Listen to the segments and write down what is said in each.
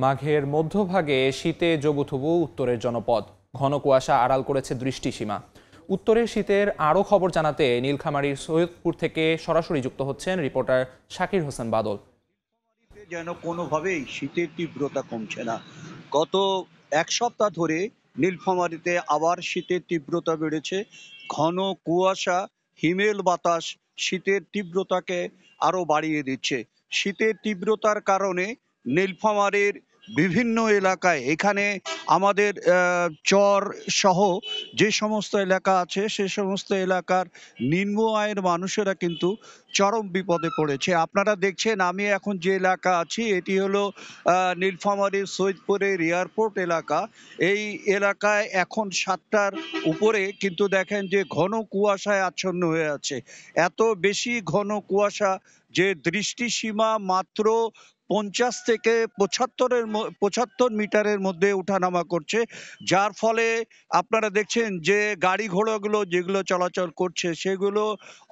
মাঘের মধ্যভাগে শীতে জবুথবু উত্তরের জনপদ। ঘন কুয়াশা আড়াল করেছে দৃষ্টিসীমা। উত্তরের শীতের আরও খবর জানাতে নীলফামারীর সৈয়দপুর থেকে সরাসরি যুক্ত হচ্ছেন রিপোর্টার শাকির হোসেন বাদল। যেন কোনোভাবেই শীতের তীব্রতা কমছে না। গত এক সপ্তাহ ধরে নীলফামারীতে আবার শীতের তীব্রতা বেড়েছে। ঘন কুয়াশা, হিমেল বাতাস শীতের তীব্রতাকে আরো বাড়িয়ে দিচ্ছে। শীতের তীব্রতার কারণে নীলফামারীর বিভিন্ন এলাকায় এখানে আমাদের চর সহ যে সমস্ত এলাকা আছে সে সমস্ত এলাকার নিম্ন আয়ের মানুষেরা কিন্তু চরম বিপদে পড়েছে। আপনারা দেখছেন আমি এখন যে এলাকা আছি এটি হলো নীলফামারীর সৈয়দপুরের এয়ারপোর্ট এলাকা। এই এলাকায় এখন 7টার উপরে কিন্তু দেখেন যে ঘন কুয়াশায় আচ্ছন্ন হয়ে আছে। এত বেশি ঘন কুয়াশা যে দৃষ্টিসীমা মাত্র 50 থেকে 75 মিটারের মধ্যে ওঠানামা করছে, যার ফলে আপনারা দেখছেন যে গাড়ি ঘোড়াগুলো যেগুলো চলাচল করছে সেগুলো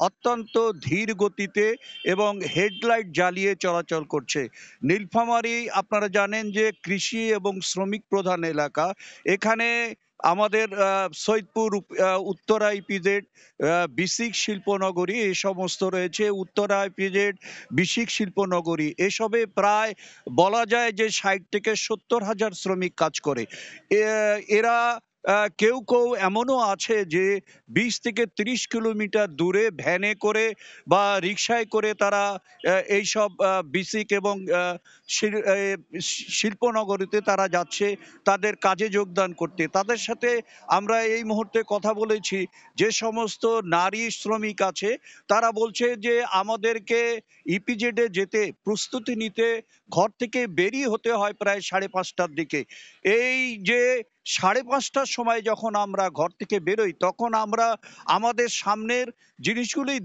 অত্যন্ত ধীর গতিতে এবং হেডলাইট জ্বালিয়ে চলাচল করছে। নীলফামারী আপনারা জানেন যে কৃষি এবং শ্রমিক প্রধান এলাকা। এখানে আমাদের সৈয়দপুর, উত্তরা ইপিজেড, বিসিক শিল্পনগরী এই সমস্ত রয়েছে। উত্তরা ইপিজেড, বিসিক শিল্পনগরী এসবে প্রায় বলা যায় যে 60 থেকে 70 হাজার শ্রমিক কাজ করে। এরা কেউ কেউ এমনও আছে যে 20 থেকে 30 কিলোমিটার দূরে ভ্যানে করে বা রিক্সায় করে তারা এইসব বিসিক এবং শিল্পনগরীতে তারা যাচ্ছে তাদের কাজে যোগদান করতে। তাদের সাথে আমরা এই মুহূর্তে কথা বলেছি। যে সমস্ত নারী শ্রমিক আছে তারা বলছে যে আমাদেরকে ইপিজেডে যেতে প্রস্তুতি নিতে ঘর থেকে বেরিয়ে হতে হয় প্রায় 5:30টার দিকে। এই যে 5:30টার সময় যখন আমরা ঘর থেকে বেরোই তখন আমরা আমাদের সামনের জিনিসগুলোই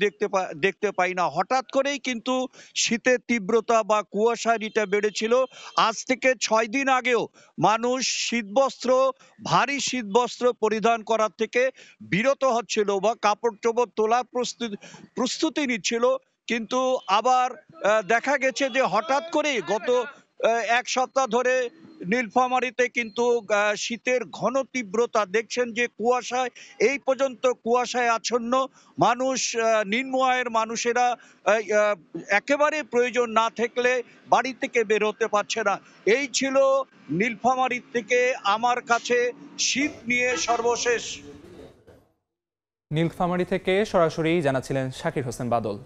দেখতে পাই না। হঠাৎ করেই কিন্তু শীতের তীব্রতা বা কুয়াশার ইটা বেড়েছিল। আজ থেকে 6 দিন আগেও মানুষ শীতবস্ত্র, ভারী শীতবস্ত্র পরিধান করার থেকে বিরত হচ্ছিল বা কাপড় চোপড় তোলার প্রস্তুতি নিচ্ছিল। কিন্তু আবার দেখা গেছে যে হঠাৎ করেই গত এক সপ্তাহ ধরে নীলফামারীতে কিন্তু শীতের ঘন তীব্রতা দেখছেন যে কুয়াশায় এই পর্যন্ত কুয়াশায় আচ্ছন্ন। মানুষ, নিম্ন আয়ের মানুষেরা একেবারে প্রয়োজন না থাকলে বাড়ি থেকে বের হতে পারছে না। এই ছিল নীলফামারী থেকে আমার কাছে শীত নিয়ে সর্বশেষ। নীলফামারী থেকে সরাসরি জানাচ্ছিলেন শাকির হোসেন বাদল।